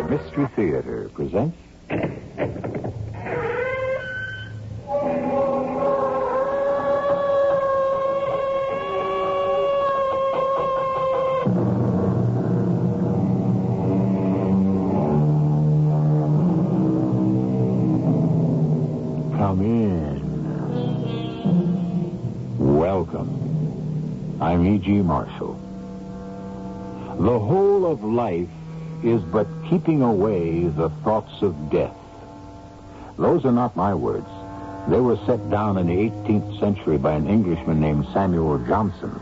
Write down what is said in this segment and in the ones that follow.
Mystery Theater presents... Come in. Welcome. I'm E.G. Marshall. The whole of life is but keeping away the thoughts of death. Those are not my words. They were set down in the 18th century by an Englishman named Samuel Johnson.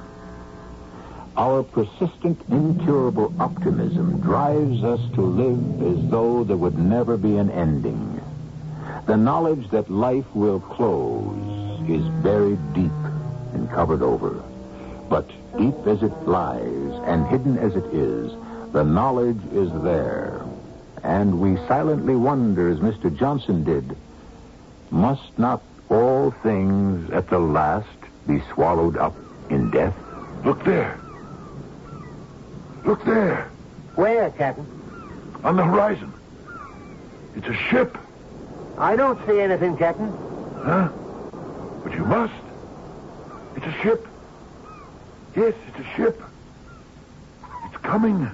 Our persistent, incurable optimism drives us to live as though there would never be an ending. The knowledge that life will close is buried deep and covered over. But deep as it lies and hidden as it is, the knowledge is there. And we silently wonder, as Mr. Johnson did, must not all things at the last be swallowed up in death? Look there. Look there. Where, Captain? On the horizon. It's a ship. I don't see anything, Captain. Huh? But you must. It's a ship. Yes, it's a ship. It's coming.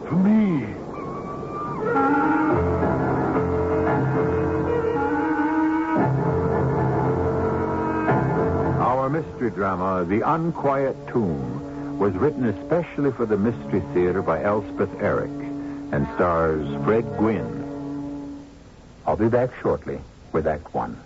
For me. Our mystery drama, The Unquiet Tomb, was written especially for the Mystery Theater by Elspeth Eric and stars Fred Gwynne. I'll be back shortly with Act One.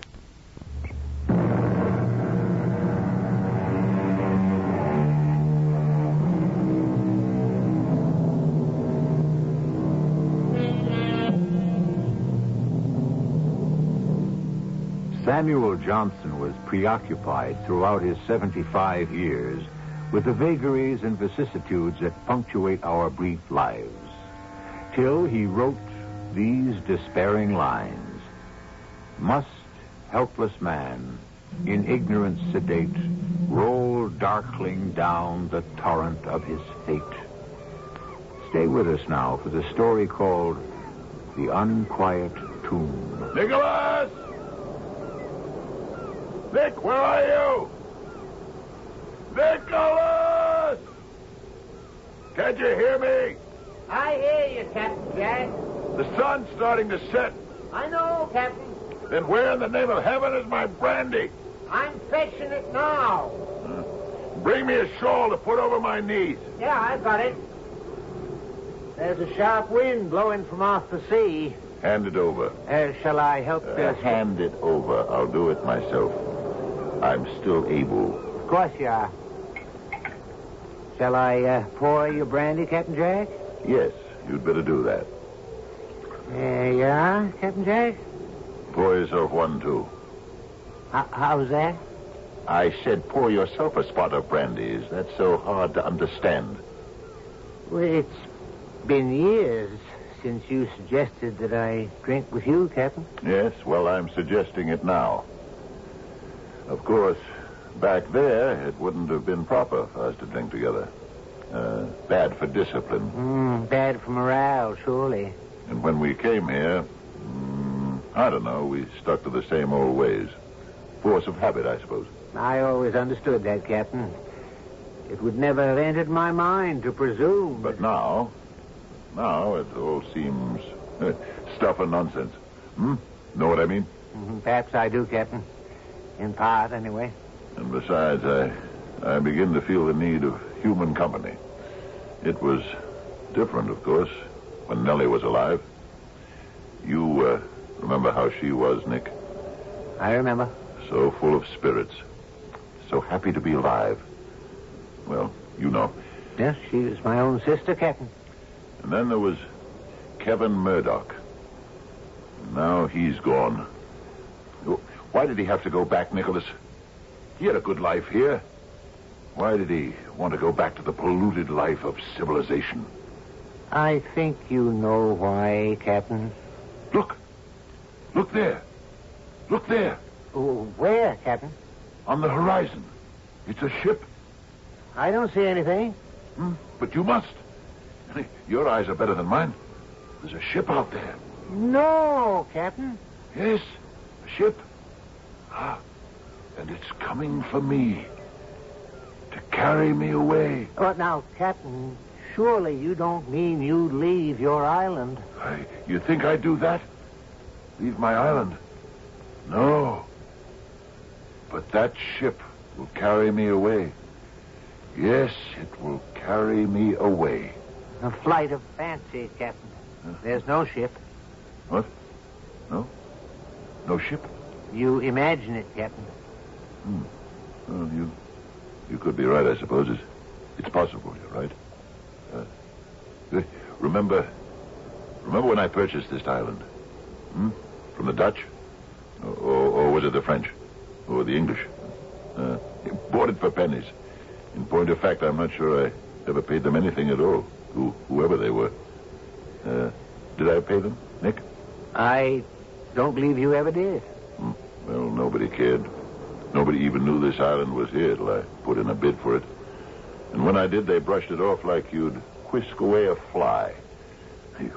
Samuel Johnson was preoccupied throughout his 75 years with the vagaries and vicissitudes that punctuate our brief lives, till he wrote these despairing lines. Must helpless man, in ignorance sedate, roll darkling down the torrent of his fate? Stay with us now for the story called The Unquiet Tomb. Nicholas! Nick, where are you? Nicholas! Can't you hear me? I hear you, Captain Jack. The sun's starting to set. I know, Captain. Then where in the name of heaven is my brandy? I'm fetching it now. Bring me a shawl to put over my knees. Yeah, I've got it. There's a sharp wind blowing from off the sea. Hand it over. Shall I help you? Hand it over. I'll do it myself. I'm still able. Of course you are. Shall I pour your brandy, Captain Jack? Yes, you'd better do that. There you are, Captain Jack. Pour yourself one, too. How's that? I said pour yourself a spot of brandy. Is that so hard to understand? Well, it's been years since you suggested that I drink with you, Captain. Yes, well, I'm suggesting it now. Of course, back there, it wouldn't have been proper for us to drink together. Bad for discipline. Bad for morale, surely. And when we came here, I don't know, we stuck to the same old ways. Force of habit, I suppose. I always understood that, Captain. It would never have entered my mind to presume. But now it all seems stuff and nonsense. Know what I mean? Perhaps I do, Captain. In part, anyway. And besides, I begin to feel the need of human company. It was different, of course, when Nellie was alive. You remember how she was, Nick? I remember. So full of spirits. So happy to be alive. Well, you know. Yes, she was my own sister, Captain. And then there was Kevin Murdoch. Now he's gone. Why did he have to go back, Nicholas? He had a good life here. Why did he want to go back to the polluted life of civilization? I think you know why, Captain. Look. Look there. Look there. Where, Captain? On the horizon. It's a ship. I don't see anything. But you must. Your eyes are better than mine. There's a ship out there. No, Captain. Yes, a ship. And it's coming for me. To carry me away. But now, Captain, surely you don't mean you'd leave your island. You think I'd do that? Leave my island? No. But that ship will carry me away. Yes, it will carry me away. A flight of fancy, Captain. There's no ship. What? No? No ship? You imagine it, Captain. Well, you could be right, I suppose. It's possible, you're right. Remember when I purchased this island? From the Dutch? Or was it the French? Or the English? Bought it for pennies. In point of fact, I'm not sure I ever paid them anything at all. Whoever they were. Did I pay them, Nick? I don't believe you ever did. Well, nobody cared. Nobody even knew this island was here till I put in a bid for it. And when I did, they brushed it off like you'd whisk away a fly.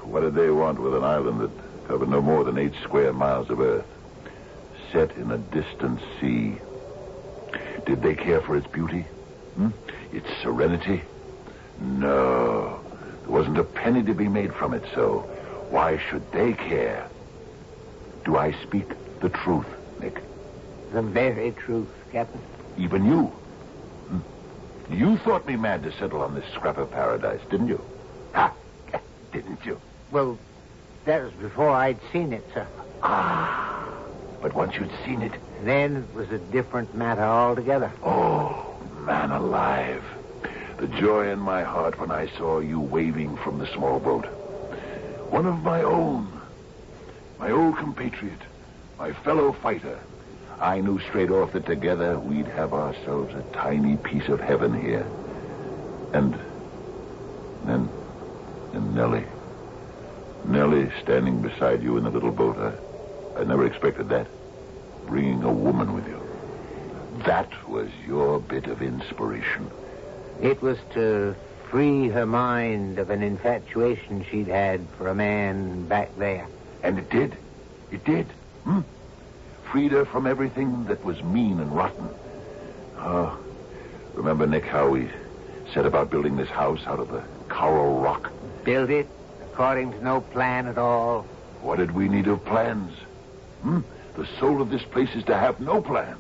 What did they want with an island that covered no more than 8 square miles of earth, set in a distant sea? Did they care for its beauty? Its serenity? No. There wasn't a penny to be made from it, so why should they care? Do I speak the truth, Nick? The very truth, Captain. Even you? You thought me mad to settle on this scrap of paradise, didn't you? Ha! Didn't you? Well, that was before I'd seen it, sir. But once you'd seen it... Then it was a different matter altogether. Oh, man alive. The joy in my heart when I saw you waving from the small boat. One of my own. My old compatriot. My fellow fighter. I knew straight off that together we'd have ourselves a tiny piece of heaven here. And Nellie. Nellie standing beside you in the little boat. I never expected that. Bringing a woman with you. That was your bit of inspiration. It was to free her mind of an infatuation she'd had for a man back there. And it did. It did. Freed her from everything that was mean and rotten. Oh, remember, Nick, how we set about building this house out of the coral rock? Build it according to no plan at all. What did we need of plans? The soul of this place is to have no plan.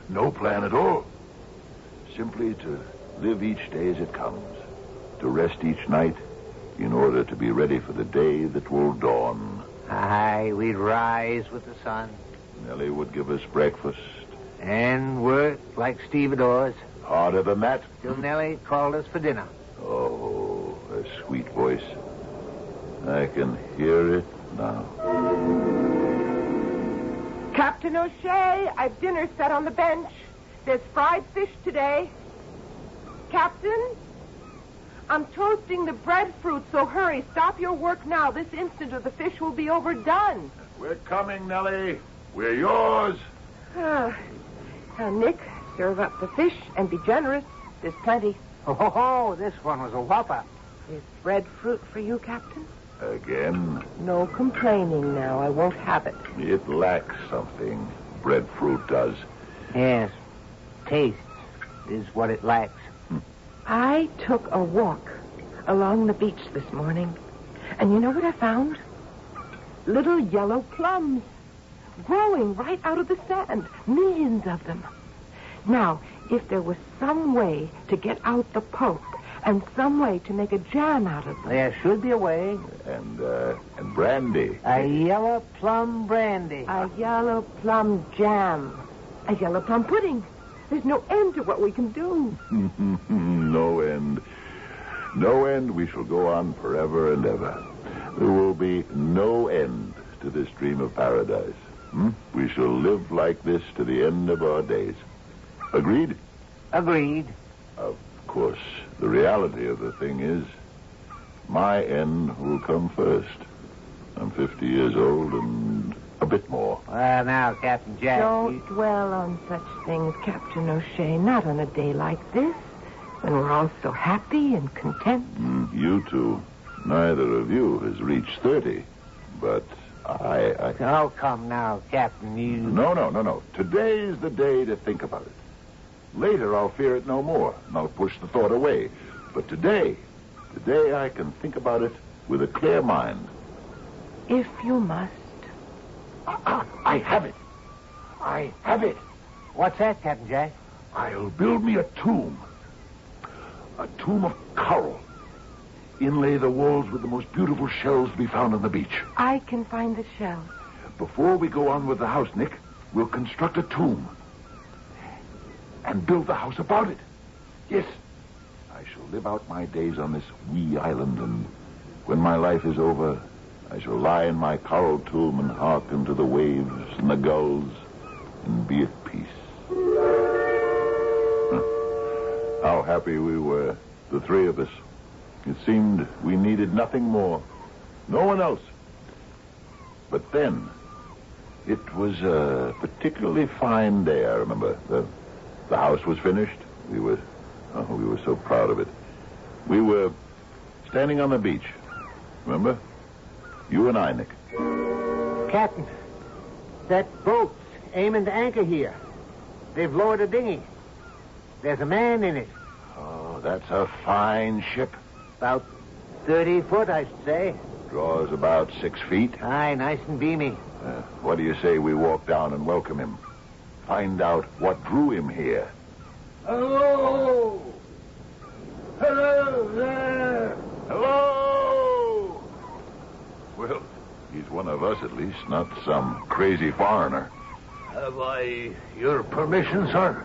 No plan at all. Simply to live each day as it comes. To rest each night in order to be ready for the day that will dawn. Aye, we'd rise with the sun. Nellie would give us breakfast. And work like stevedores. Harder than that. Till Nellie called us for dinner. Oh, her sweet voice. I can hear it now. Captain O'Shea, I've dinner set on the bench. There's fried fish today. Captain, I'm toasting the breadfruit, so hurry. Stop your work now. This instant or the fish will be overdone. We're coming, Nellie. We're yours. Nick, serve up the fish and be generous. There's plenty. Oh, this one was a whopper. Is breadfruit for you, Captain? Again? No complaining now. I won't have it. It lacks something. Breadfruit does. Yes. Taste is what it lacks. I took a walk along the beach this morning. And you know what I found? Little yellow plums. Growing right out of the sand. Millions of them. Now, if there was some way to get out the pulp and some way to make a jam out of them. There should be a way. And brandy. A yellow plum brandy. A yellow plum jam. A yellow plum pudding. There's no end to what we can do. No end. No end. We shall go on forever and ever. There will be no end to this dream of paradise. We shall live like this to the end of our days. Agreed? Agreed. Of course, the reality of the thing is, my end will come first. I'm 50 years old and a bit more. Well, now, Captain Jack... Don't dwell on such things, Captain O'Shea. Not on a day like this, when we're all so happy and content. You two. Neither of you has reached 30, but I... Oh, come now, Captain, you... No. Today's the day to think about it. Later, I'll fear it no more, and I'll push the thought away. But today I can think about it with a clear mind. If you must. I have it. I have it. What's that, Captain Jack? I'll build me a tomb. A tomb of coral. Inlay the walls with the most beautiful shells to be found on the beach. I can find the shells. Before we go on with the house, Nick, we'll construct a tomb. And build the house about it. Yes. I shall live out my days on this wee island, and when my life is over, I shall lie in my coral tomb and hearken to the waves and the gulls and be at peace. How happy we were, the three of us. It seemed we needed nothing more. No one else. But then, it was a particularly fine day, I remember. The house was finished. We were so proud of it. We were standing on the beach. Remember? You and I, Nick. Captain, that boat's aiming to anchor here. They've lowered a dinghy. There's a man in it. Oh, that's a fine ship. About 30 foot, I should say. Draws about 6 feet. Aye, nice and beamy. What do you say we walk down and welcome him? Find out what drew him here. Hello! Hello there! Hello! Well, he's one of us at least, not some crazy foreigner. Have I your permission, sir?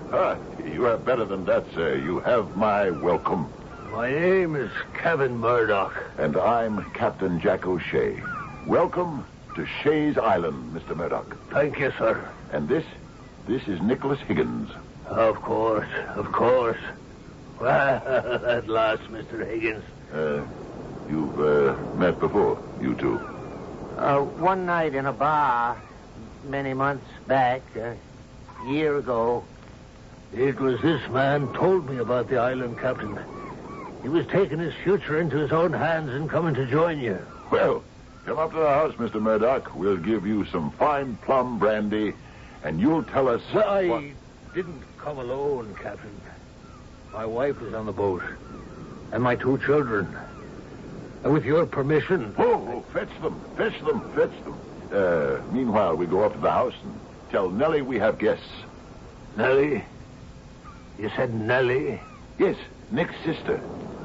You have better than that, sir. You have my welcome. My name is Kevin Murdoch. And I'm Captain Jack O'Shea. Welcome to Shea's Island, Mr. Murdoch. Thank you, sir. And this is Nicholas Higgins. Of course. Well, at last, Mr. Higgins. You've met before, you two. One night in a bar, many months back, a year ago. It was this man told me about the island, Captain. He was taking his future into his own hands and coming to join you. Well, come up to the house, Mr. Murdoch. We'll give you some fine plum brandy, and you'll tell us I didn't come alone, Captain. My wife is on the boat, and my 2 children. And with your permission... Oh, fetch them. Meanwhile, we go up to the house and tell Nellie we have guests. Nellie? You said Nellie? Yes, Nick's sister.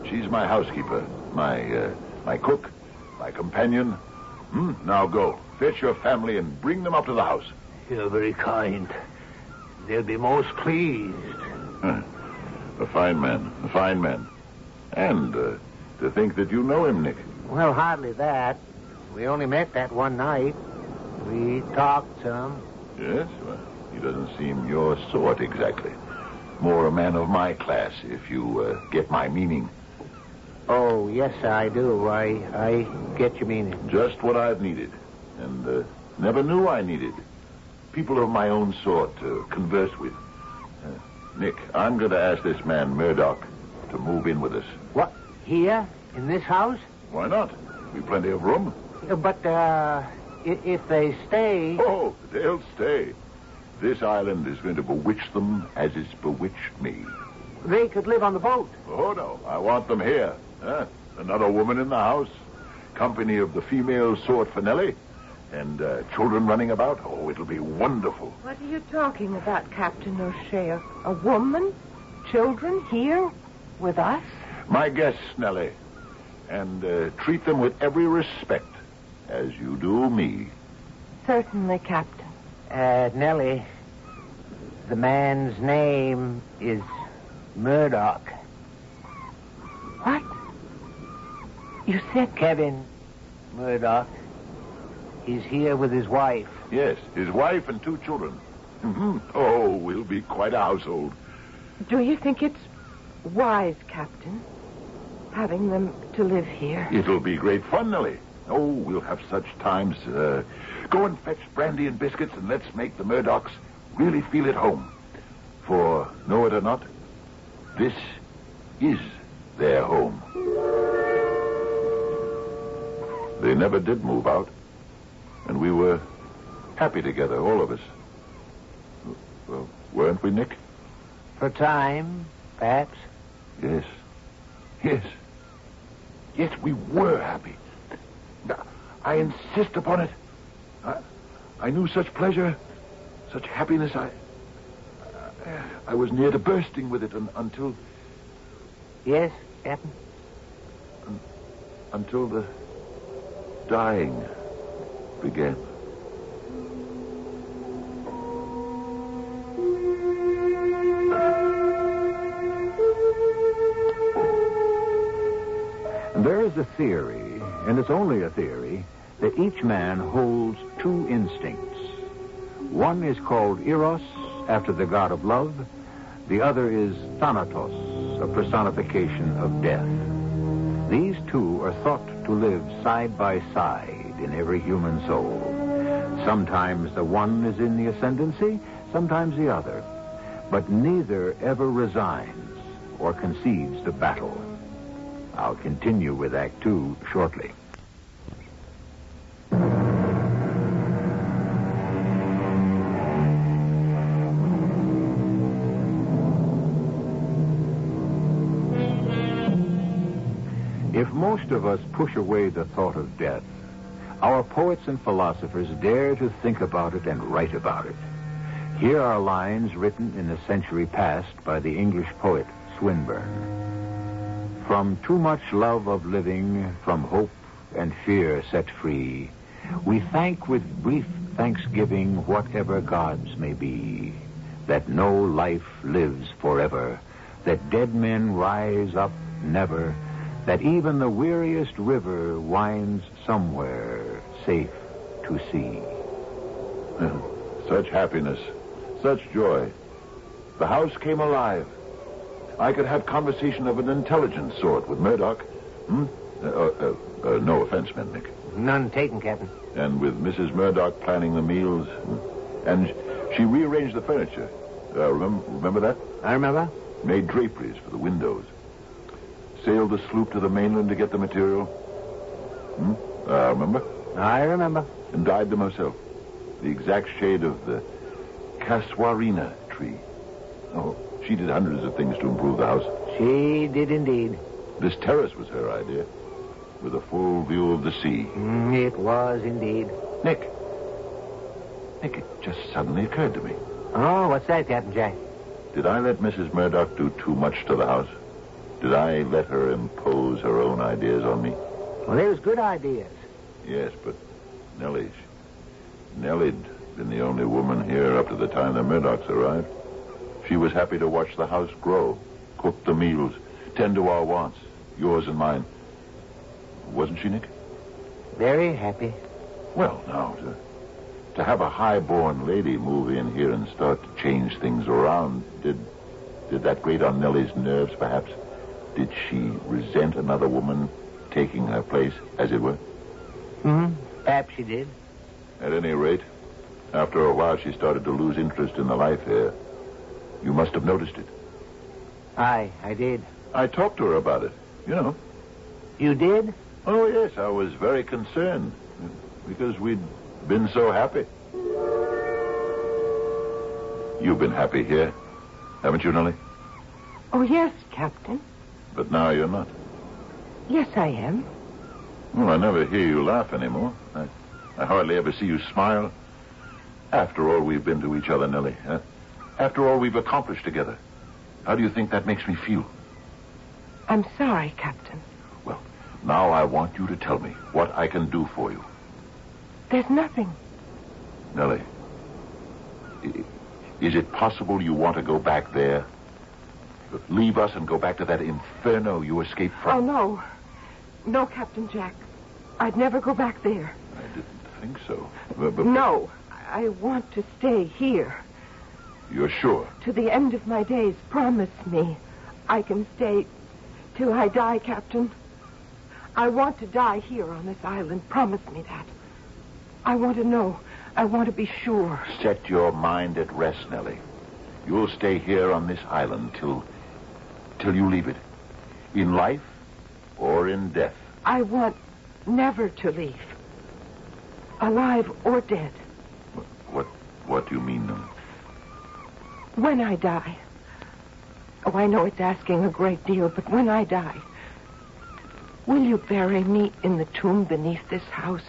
She's my housekeeper, my cook, my companion. Now go. Fetch your family and bring them up to the house. You're very kind. They'll be most pleased. A fine man. And to think that you know him, Nick. Well, hardly that. We only met that one night. We talked some. Yes? Well, he doesn't seem your sort exactly. More a man of my class, if you get my meaning. Oh, yes, I do. I get your meaning. Just what I've needed. And never knew I needed. People of my own sort to converse with. Nick, I'm going to ask this man, Murdoch, to move in with us. What? Here? In this house? Why not? We've plenty of room. But, if they stay... Oh, they'll stay. This island is going to bewitch them as it's bewitched me. They could live on the boat. Oh, no. I want them here. Another woman in the house. Company of the female sort for Nellie. And children running about. Oh, it'll be wonderful. What are you talking about, Captain O'Shea? A woman? Children here? With us? My guests, Nellie. And treat them with every respect, as you do me. Certainly, Captain. Nellie, the man's name is Murdoch. What? You said... Kevin Murdoch. He's here with his wife. Yes, his wife and 2 children. Oh, we'll be quite a household. Do you think it's wise, Captain, having them to live here? It'll be great fun, Nellie. Oh, we'll have such times. Go and fetch brandy and biscuits, and let's make the Murdochs really feel at home. For, know it or not, this is their home. They never did move out. And we were happy together, all of us. Well, weren't we, Nick? For a time, perhaps. Yes. Yes. Yes, we were happy. I insist upon it. I knew such pleasure, such happiness. I was near to bursting with it until... Yes, Captain? Until the dying began. There is a theory, and it's only a theory, that each man holds two instincts. One is called Eros, after the god of love. The other is Thanatos, a personification of death. These two are thought to live side by side in every human soul. Sometimes the one is in the ascendancy, sometimes the other. But neither ever resigns or concedes the battle. I'll continue with Act 2 shortly. If most of us push away the thought of death, our poets and philosophers dare to think about it and write about it. Here are lines written in the century past by the English poet Swinburne. From too much love of living, from hope and fear set free, we thank with brief thanksgiving whatever gods may be, that no life lives forever, that dead men rise up never, that even the weariest river winds somewhere safe to sea. Such happiness, such joy. The house came alive. I could have conversation of an intelligent sort with Murdoch. No offense meant, Nick. None taken, Captain. And with Mrs. Murdoch planning the meals. And she rearranged the furniture. Remember that? I remember. Made draperies for the windows. Sailed the sloop to the mainland to get the material. Remember? I remember. And dyed them herself. The exact shade of the casuarina tree. Oh, she did hundreds of things to improve the house. She did indeed. This terrace was her idea, with a full view of the sea. It was indeed. Nick, it just suddenly occurred to me. Oh, what's that, Captain Jack? Did I let Mrs. Murdoch do too much to the house? Did I let her impose her own ideas on me? Well, they was good ideas. Yes, but Nellie'd been the only woman here up to the time the Murdochs arrived. She was happy to watch the house grow, cook the meals, tend to our wants, yours and mine. Wasn't she, Nick? Very happy. Well, now, to have a high-born lady move in here and start to change things around, did that grate on Nellie's nerves, perhaps? Did she resent another woman taking her place, as it were? Perhaps she did. At any rate, after a while she started to lose interest in the life here. You must have noticed it. I did. I talked to her about it, you know. You did? Oh, yes, I was very concerned because we'd been so happy. You've been happy here, haven't you, Nellie? Oh, yes, Captain. But now you're not. Yes, I am. Well, I never hear you laugh anymore. I hardly ever see you smile. After all we've been to each other, Nellie. After all we've accomplished together. How do you think that makes me feel? I'm sorry, Captain. Well, now I want you to tell me what I can do for you. There's nothing. Nellie, is it possible you want to go back there? Leave us and go back to that inferno you escaped from? Oh, no. No, Captain Jack. I'd never go back there. I didn't think so. No, I want to stay here. You're sure? To the end of my days. Promise me I can stay till I die, Captain. I want to die here on this island. Promise me that. I want to know. I want to be sure. Set your mind at rest, Nellie. You'll stay here on this island till you leave it. In life or in death. I want never to leave. Alive or dead. What do you mean, then? When I die. Oh, I know it's asking a great deal, but when I die, will you bury me in the tomb beneath this house?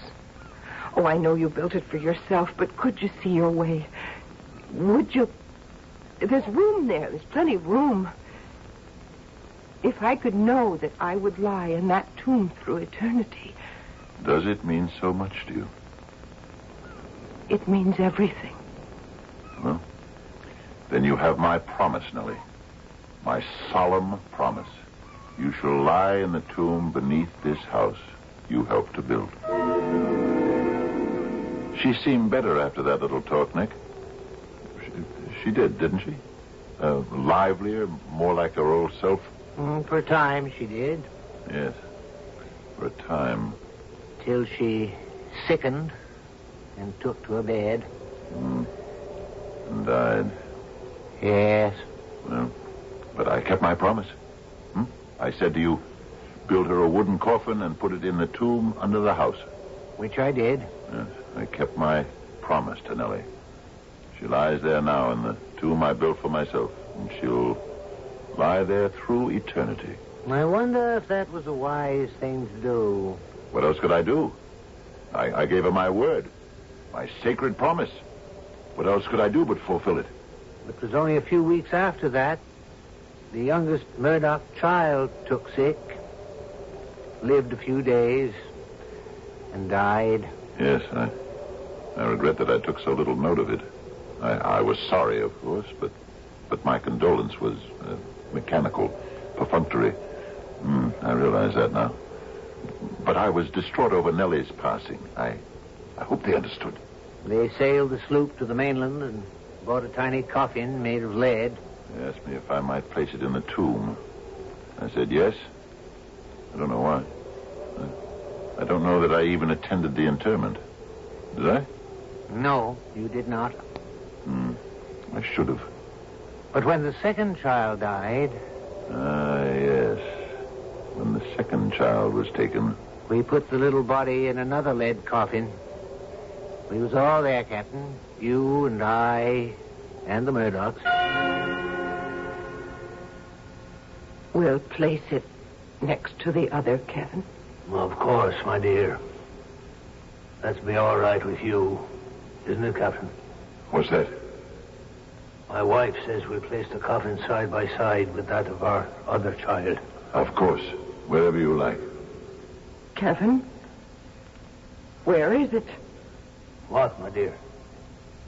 Oh, I know you built it for yourself, but could you see your way? Would you... There's room there. There's plenty of room. If I could know that I would lie in that tomb through eternity... Does it mean so much to you? It means everything. Well, then you have my promise, Nellie. My solemn promise. You shall lie in the tomb beneath this house you helped to build. She seemed better after that little talk, Nick. She did, didn't she? Livelier, more like her old self. For a time, she did. Yes, for a time. Till she sickened and took to her bed. And died. Yes. Well, but I kept my promise. I said to you, build her a wooden coffin and put it in the tomb under the house. Which I did. Yes, I kept my promise to Nellie. She lies there now in the tomb I built for myself, and she'll lie there through eternity. I wonder if that was a wise thing to do. What else could I do? I gave her my word, my sacred promise. What else could I do but fulfill it? It was only a few weeks after that. The youngest Murdoch child took sick, lived a few days, and died. Yes, I regret that I took so little note of it. I was sorry, of course, but my condolence was mechanical, perfunctory. I realize that now. But I was distraught over Nellie's passing. I hope they understood. They sailed the sloop to the mainland and bought a tiny coffin made of lead. They asked me if I might place it in the tomb. I said yes. I don't know why. I don't know that I even attended the interment. Did I? No, you did not. I should have. But when the second child died... Ah, yes. When the second child was taken... We put the little body in another lead coffin. We was all there, Captain. You and I and the Murdochs. We'll place it next to the other, Kevin. Of course, my dear. That's be all right with you, isn't it, Captain? What's that? My wife says we place the coffin side by side with that of our other child. Of course. Wherever you like. Kevin? Where is it? What, my dear?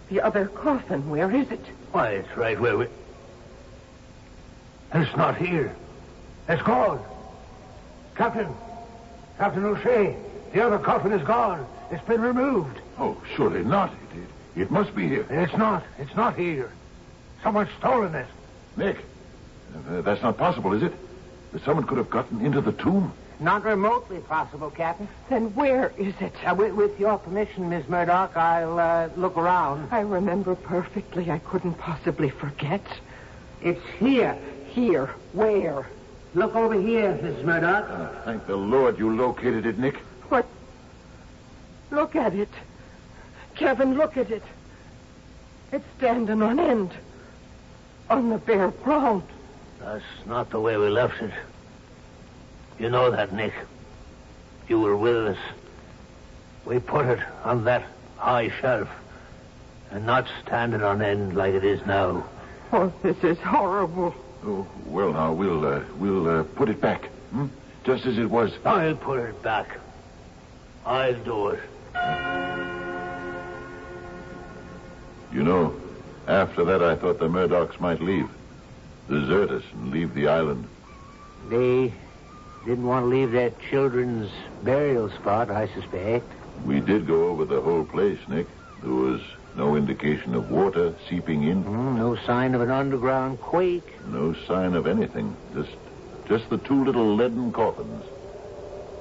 The other coffin, where is it? Why, it's right where we... It's not here. It's gone. Captain O'Shea, the other coffin is gone. It's been removed. Oh, surely not. It must be here. It's not here. Someone's stolen it. Nick, that's not possible, is it? That someone could have gotten into the tomb? Not remotely possible, Captain. Then where is it? With your permission, Miss Murdoch, I'll look around. I remember perfectly. I couldn't possibly forget. It's here. Here? Where? Look over here, Miss Murdoch. Thank the Lord you located it, Nick. What? Look at it. Kevin, look at it. It's standing on end. On the bare ground. That's not the way we left it. You know that, Nick. You were with us. We put it on that high shelf and not standing on end like it is now. Oh, this is horrible. Oh, well, now, we'll put it back. Just as it was. I'll put it back. I'll do it. You know, after that I thought the Murdochs might leave. Desert us and leave the island. They didn't want to leave their children's burial spot, I suspect. We did go over the whole place, Nick. There was no indication of water seeping in. No sign of an underground quake. No sign of anything. Just the two little leaden coffins.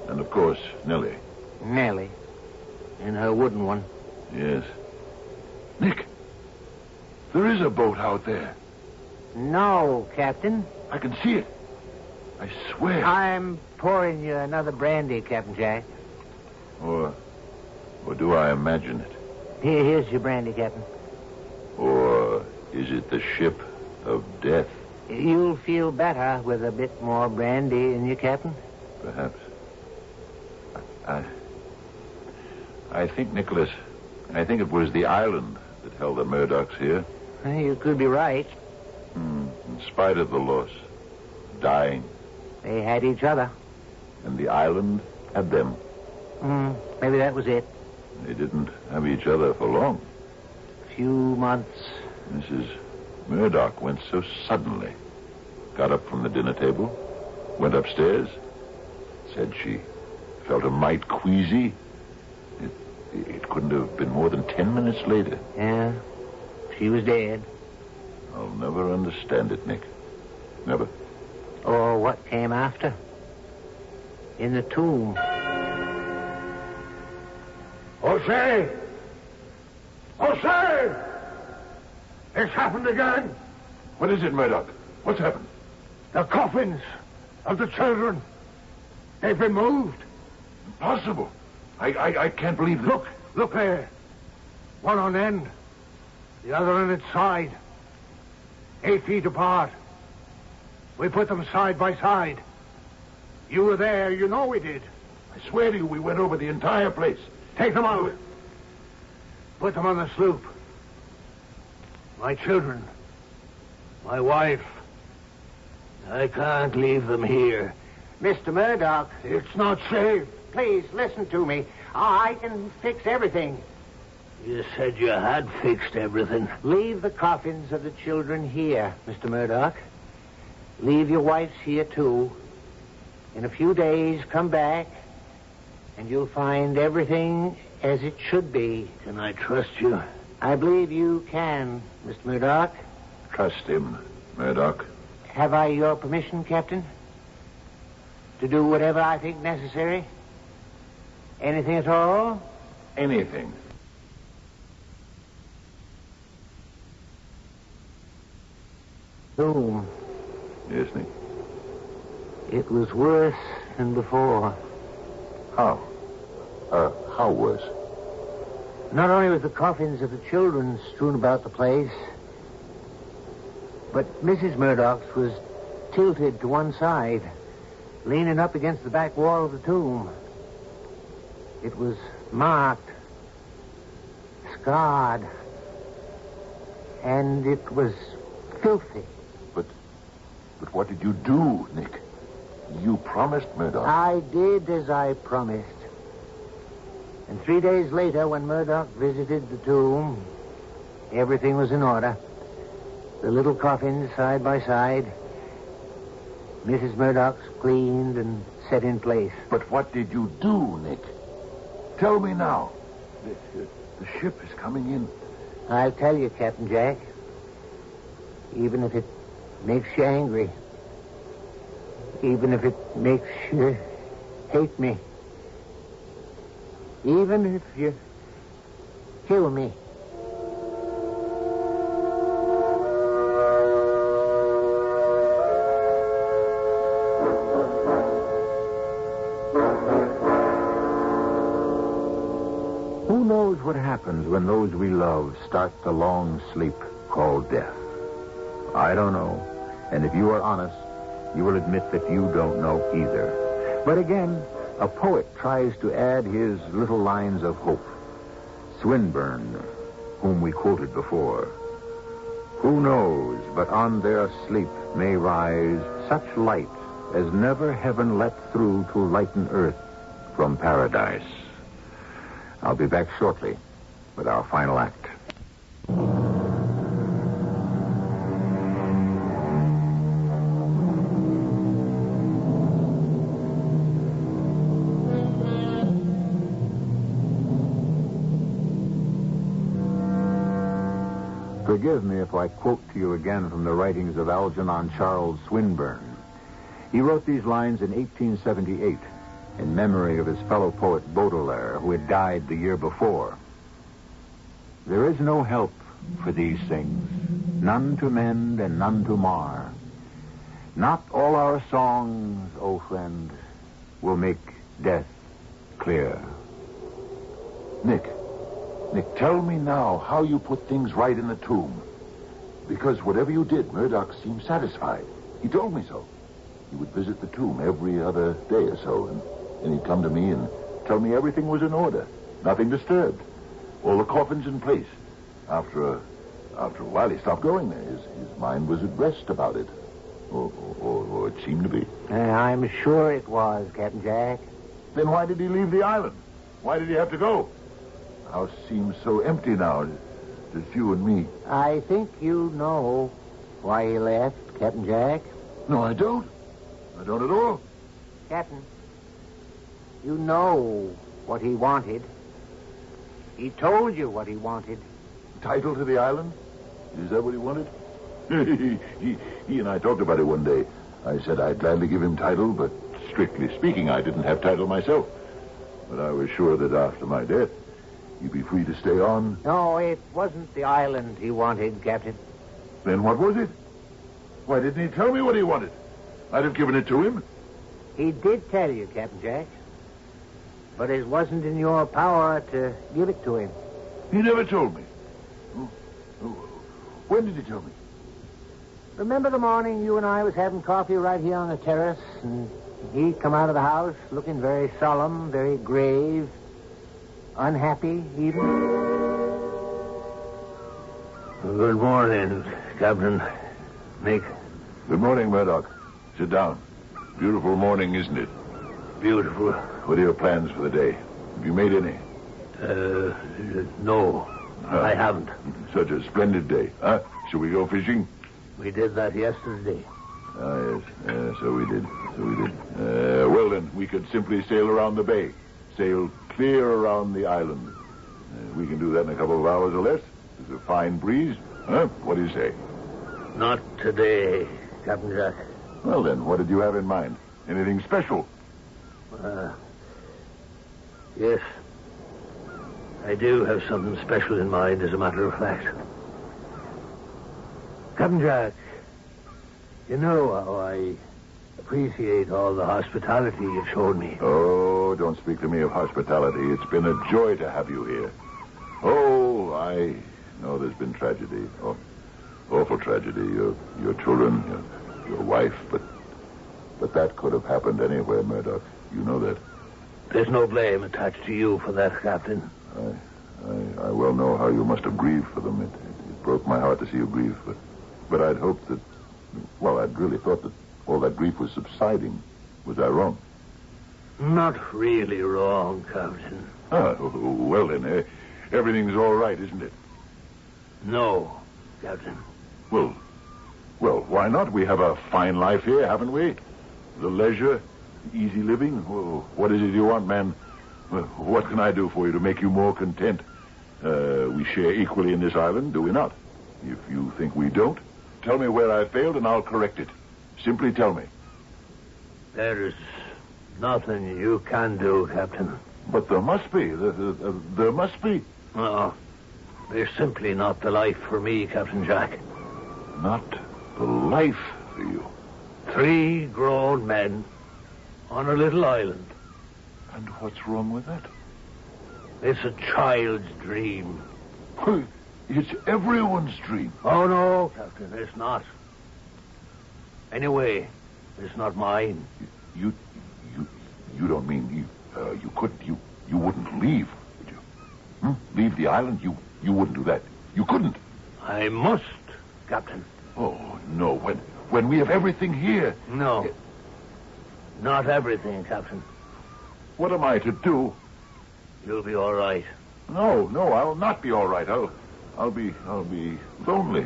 And, of course, Nellie. Nellie. In her wooden one. Yes. Nick, there is a boat out there. No, Captain. I can see it. I swear. I'm pouring you another brandy, Captain Jack. Or do I imagine it? Here's your brandy, Captain. Or is it the ship of death? You'll feel better with a bit more brandy in you, Captain. Perhaps. I think, Nicholas, it was the island that held the Murdochs here. You could be right. In spite of the loss. Dying. They had each other. And the island had them. Maybe that was it. They didn't have each other for long. A few months. Mrs. Murdoch went so suddenly. Got up from the dinner table, went upstairs, said she felt a mite queasy. It couldn't have been more than 10 minutes later. Yeah, she was dead. I'll never understand it, Nick. Never. Or what came after. In the tomb. Jose! Jose! It's happened again. What is it, Murdoch? What's happened? The coffins of the children. They've been moved. Impossible. I can't believe this. Look there. One on end. The other on its side. 8 feet apart. We put them side by side. You were there. You know we did. I swear to you, we went over the entire place. Take them out. Put them on the sloop. My children. My wife. I can't leave them here. Mr. Murdoch. It's not safe. Please, listen to me. I can fix everything. You said you had fixed everything. Leave the coffins of the children here, Mr. Murdoch. Leave your wife's here, too. In a few days, come back, and you'll find everything as it should be. Can I trust you? I believe you can, Mr. Murdoch. Trust him, Murdoch. Have I your permission, Captain? To do whatever I think necessary? Anything at all? Anything. Tomb. Yes, Nick. It was worse than before. How? How worse? Not only was the coffins of the children strewn about the place, but Mrs. Murdoch's was tilted to one side, leaning up against the back wall of the tomb. It was marked, scarred, and it was filthy. But what did you do, Nick? You promised Murdoch. I did as I promised. And 3 days later, when Murdoch visited the tomb, everything was in order. The little coffins side by side. Mrs. Murdoch's cleaned and set in place. But what did you do, Nick? Tell me now. The ship is coming in. I'll tell you, Captain Jack. Even if it makes you angry. Even if it makes you hate me. Even if you kill me. Who knows what happens when those we love start the long sleep called death? I don't know. And if you are honest, you will admit that you don't know either. But again, a poet tries to add his little lines of hope. Swinburne, whom we quoted before. Who knows but on their sleep may rise such light as never heaven let through to lighten earth from paradise. I'll be back shortly with our final act. Forgive me if I quote to you again from the writings of Algernon Charles Swinburne. He wrote these lines in 1878 in memory of his fellow poet Baudelaire, who had died the year before. There is no help for these things, none to mend and none to mar. Not all our songs, O friend, will make death clear. Nick, tell me now how you put things right in the tomb. Because whatever you did, Murdoch seemed satisfied. He told me so. He would visit the tomb every other day or so, and he'd come to me and tell me everything was in order. Nothing disturbed. All the coffins in place. After a while, he stopped going there. His mind was at rest about it. Or it seemed to be. I'm sure it was, Captain Jack. Then why did he leave the island? Why did he have to go? The house seems so empty now. Just you and me. I think you know why he left, Captain Jack. No, I don't. I don't at all. Captain, you know what he wanted. He told you what he wanted. Title to the island? Is that what he wanted? He and I talked about it one day. I said I'd gladly give him title, but strictly speaking, I didn't have title myself. But I was sure that after my death, he'd be free to stay on. No, it wasn't the island he wanted, Captain. Then what was it? Why didn't he tell me what he wanted? I'd have given it to him. He did tell you, Captain Jack. But it wasn't in your power to give it to him. He never told me. When did he tell me? Remember the morning you and I was having coffee right here on the terrace, and he come out of the house looking very solemn, very grave, unhappy even? Good morning, Captain Nick. Good morning, Murdoch. Sit down. Beautiful morning, isn't it? Beautiful. What are your plans for the day? Have you made any? No, I haven't. Such a splendid day. Huh? Shall we go fishing? We did that yesterday. Ah, yes. So we did. Well, then, we could simply sail around the bay. Sail clear around the island. We can do that in a couple of hours or less. There's a fine breeze. Huh? What do you say? Not today, Captain Jack. Well, then, what did you have in mind? Anything special? Yes. I do have something special in mind, as a matter of fact. Captain Jack, you know how I appreciate all the hospitality you've shown me. Oh, don't speak to me of hospitality. It's been a joy to have you here. Oh, I know there's been tragedy. Oh, awful tragedy. Your children, your wife, but that could have happened anywhere, Murdoch. You know that. There's no blame attached to you for that, Captain. I well know how you must have grieved for them. It broke my heart to see you grieve, but I'd hoped that, well, I'd really thought that all that grief was subsiding. Was I wrong? Not really wrong, Captain. Well then, everything's all right, isn't it? No, Captain. Well, why not? We have a fine life here, haven't we? The leisure, easy living. Well, what is it you want, man? Well, what can I do for you to make you more content? We share equally in this island, do we not? If you think we don't, tell me where I failed and I'll correct it. Simply tell me. There is nothing you can do, Captain. But there must be. There must be. No, there's simply not the life for me, Captain Jack. Not the life for you. 3 grown men on a little island. And what's wrong with that? It's a child's dream. It's everyone's dream. Oh, no, Captain, it's not. Anyway, it's not mine. You don't mean you wouldn't leave, would you? Leave the island? You wouldn't do that. You couldn't. I must, Captain. Oh, no. When we have everything here. No. Not everything, Captain. What am I to do? You'll be all right. No, I'll not be all right. I'll be lonely.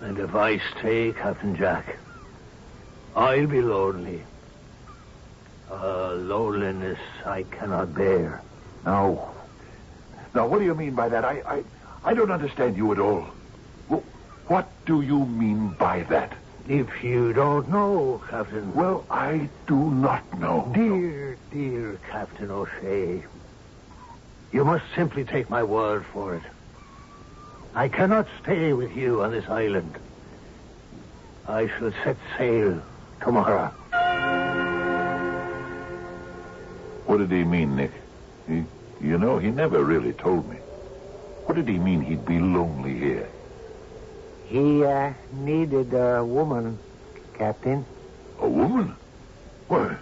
And if I stay, Captain Jack, I'll be lonely. Loneliness I cannot bear. Now, what do you mean by that? I don't understand you at all. Well, what do you mean by that? If you don't know, Captain... Well, I do not know. Dear Captain O'Shea, you must simply take my word for it. I cannot stay with you on this island. I shall set sail tomorrow. What did he mean, Nick? You know, he never really told me. What did he mean he'd be lonely here? He needed a woman, Captain. A woman? Why,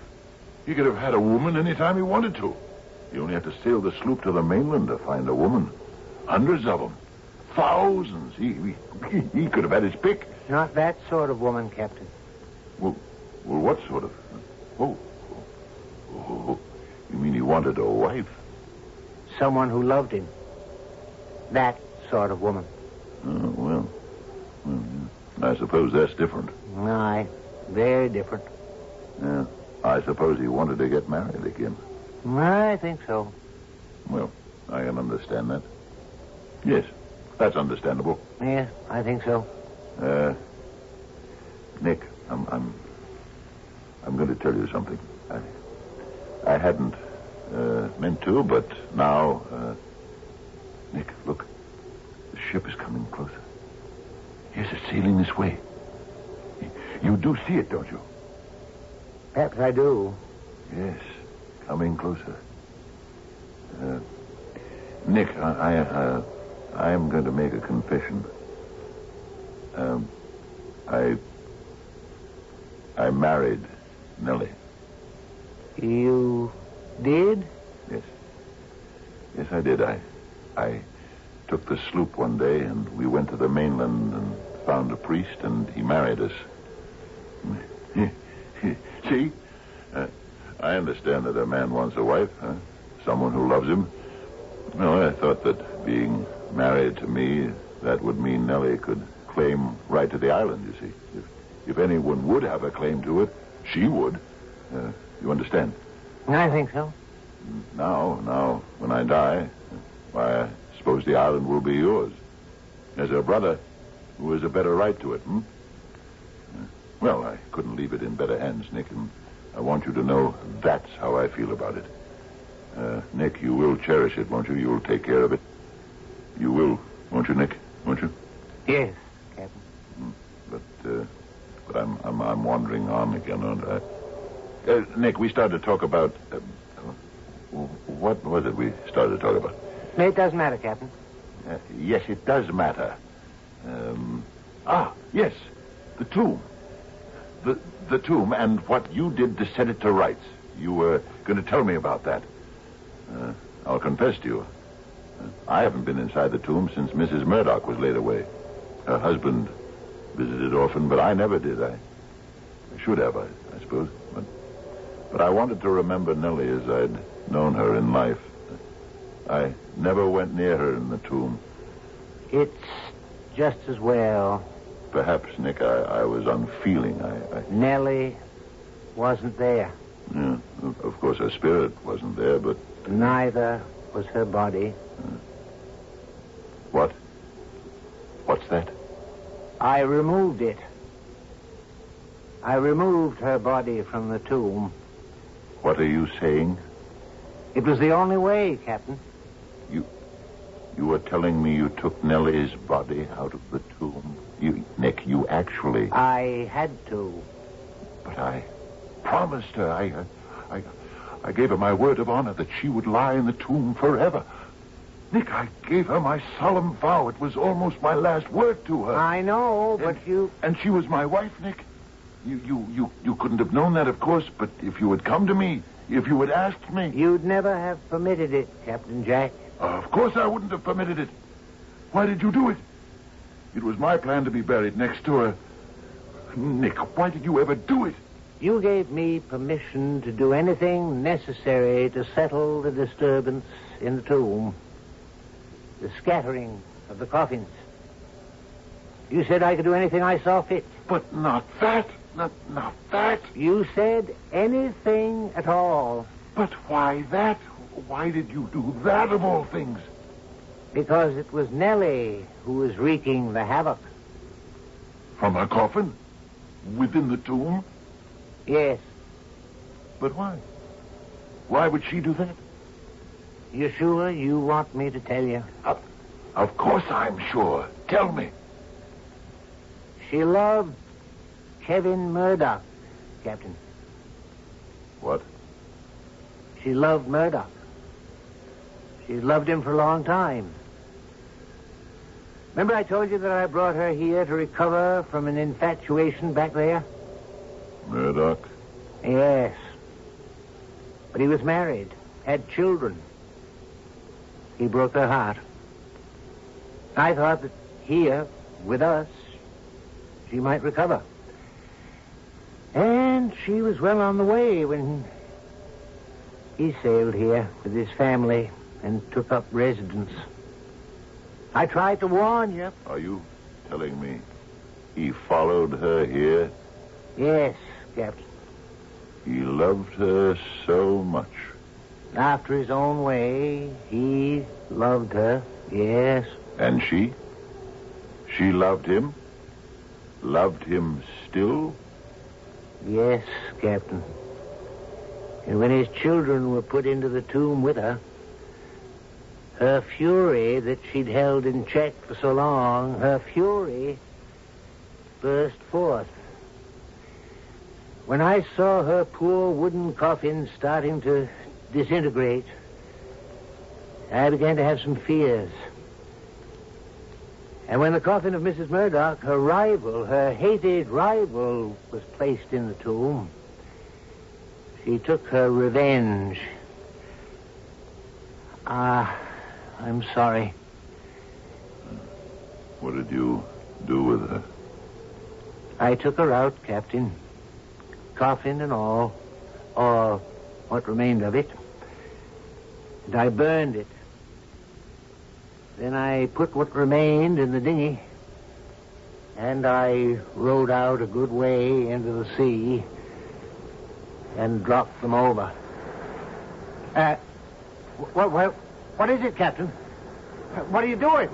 he could have had a woman any time he wanted to. He only had to sail the sloop to the mainland to find a woman. Hundreds of them. Thousands. He could have had his pick. Not that sort of woman, Captain. Well, what sort of... Oh, you mean he wanted a wife? Someone who loved him. That sort of woman. Oh, well, I suppose that's different. Aye, very different. Yeah, I suppose he wanted to get married again. I think so. Well, I can understand that. Yes, that's understandable. Yes, I think so. Nick, I'm going to tell you something. I hadn't meant to, but now, Nick, look, the ship is coming closer. Yes, it's sailing this way. You do see it, don't you? Perhaps I do. Yes, coming closer. Nick, I am going to make a confession. I married Nellie. You did? Yes. Yes, I did. I took the sloop one day, and we went to the mainland and found a priest, and he married us. See? I understand that a man wants a wife, someone who loves him. No, I thought that being married to me, that would mean Nellie could claim right to the island, you see. If anyone would have a claim to it, she would. You understand? I think so. Now, when I die, why, I suppose the island will be yours. As a brother who has a better right to it, Well, I couldn't leave it in better hands, Nick, and I want you to know that's how I feel about it. Nick, you will cherish it, won't you? You will take care of it. You will, won't you, Nick? Won't you? Yes, Captain. But I'm wandering on again, aren't I? Nick, we started to talk about... what was it we started to talk about? It doesn't matter, Captain. Yes, it does matter. Yes, the tomb. The tomb and what you did to set it to rights. You were going to tell me about that. I'll confess to you. I haven't been inside the tomb since Mrs. Murdoch was laid away. Her husband visited often, but I never did. I should have, I suppose. But I wanted to remember Nellie as I'd known her in life. I never went near her in the tomb. It's just as well. Perhaps, Nick, I was unfeeling. Nellie wasn't there. Yeah, of course her spirit wasn't there, but... Neither was her body. What? What's that? I removed it. I removed her body from the tomb. What are you saying? It was the only way, Captain. You were telling me you took Nellie's body out of the tomb? Nick, you actually... I had to. But I promised her. I gave her my word of honor that she would lie in the tomb forever. Nick, I gave her my solemn vow. It was almost my last word to her. I know, but you... And she was my wife, Nick. You couldn't have known that, of course, but if you had come to me, if you had asked me... You'd never have permitted it, Captain Jack. Of course I wouldn't have permitted it. Why did you do it? It was my plan to be buried next to her. Nick, why did you ever do it? You gave me permission to do anything necessary to settle the disturbance in the tomb. The scattering of the coffins. You said I could do anything I saw fit. But not that. Not that. You said anything at all. But why that? Why did you do that of all things? Because it was Nellie who was wreaking the havoc. From her coffin? Within the tomb? Yes. But why? Why would she do that? You sure you want me to tell you? Of course I'm sure. Tell me. She loved Kevin Murdoch, Captain. What? She loved Murdoch. She's loved him for a long time. Remember I told you that I brought her here to recover from an infatuation back there? Murdoch? Yes. But he was married, had children. He broke her heart. I thought that here, with us, she might recover. And she was well on the way when he sailed here with his family and took up residence. I tried to warn you. Are you telling me he followed her here? Yes, Captain. He loved her so much. After his own way, he loved her, yes. And she? She loved him? Loved him still? Yes, Captain. And when his children were put into the tomb with her, her fury that she'd held in check for so long, her fury burst forth. When I saw her poor wooden coffin starting to disintegrate, I began to have some fears. And when the coffin of Mrs. Murdoch, her rival, her hated rival, was placed in the tomb, she took her revenge. I'm sorry. What did you do with her? I took her out, Captain. Coffin and all, or what remained of it. And I burned it. Then I put what remained in the dinghy, and I rowed out a good way into the sea and dropped them over. What is it, Captain? What are you doing?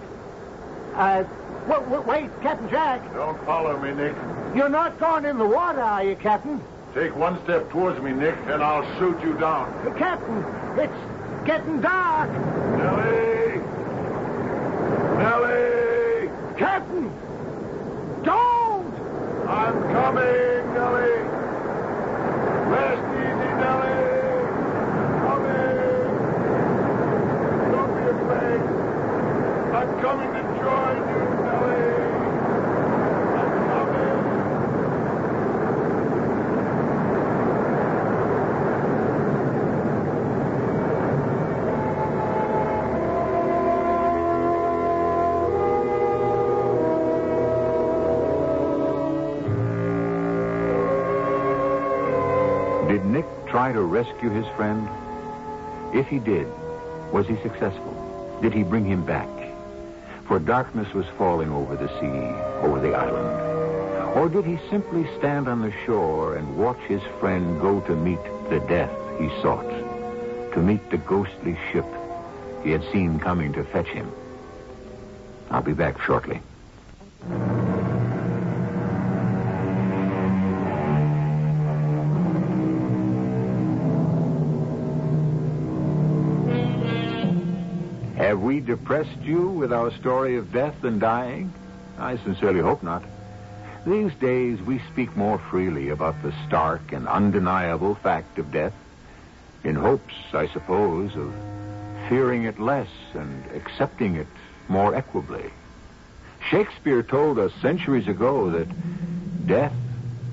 Wait, Captain Jack. Don't follow me, Nick. You're not going in the water, are you, Captain? Take one step towards me, Nick, and I'll shoot you down. Captain, it's getting dark. Nellie! Nellie! Captain! Don't! I'm coming, Nellie! Rest easy, Nellie! Coming! Don't be afraid. I'm coming to join you, Nellie! I'm coming! Did Nick try to rescue his friend? If he did, was he successful? Did he bring him back? For darkness was falling over the sea, over the island. Or did he simply stand on the shore and watch his friend go to meet the death he sought, to meet the ghostly ship he had seen coming to fetch him? I'll be back shortly. Have we depressed you with our story of death and dying? I sincerely hope not. These days, we speak more freely about the stark and undeniable fact of death, in hopes, I suppose, of fearing it less and accepting it more equably. Shakespeare told us centuries ago that death,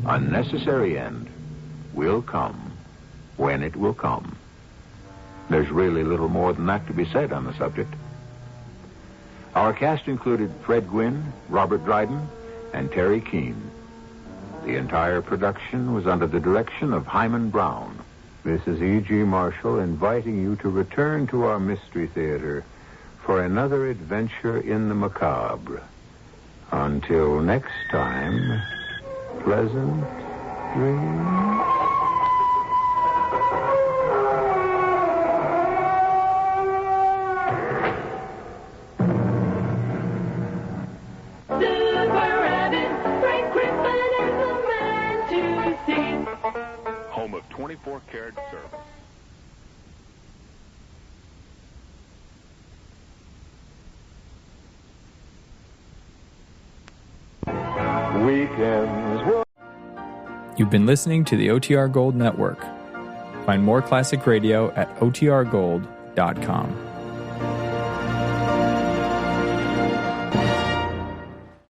a necessary end, will come when it will come. There's really little more than that to be said on the subject. Our cast included Fred Gwynne, Robert Dryden, and Terry Keane. The entire production was under the direction of Hyman Brown. This is E.G. Marshall inviting you to return to our Mystery Theater for another adventure in the macabre. Until next time, pleasant dreams. Home of 24-karat service. Weekends. You've been listening to the OTR Gold Network. Find more classic radio at otrgold.com.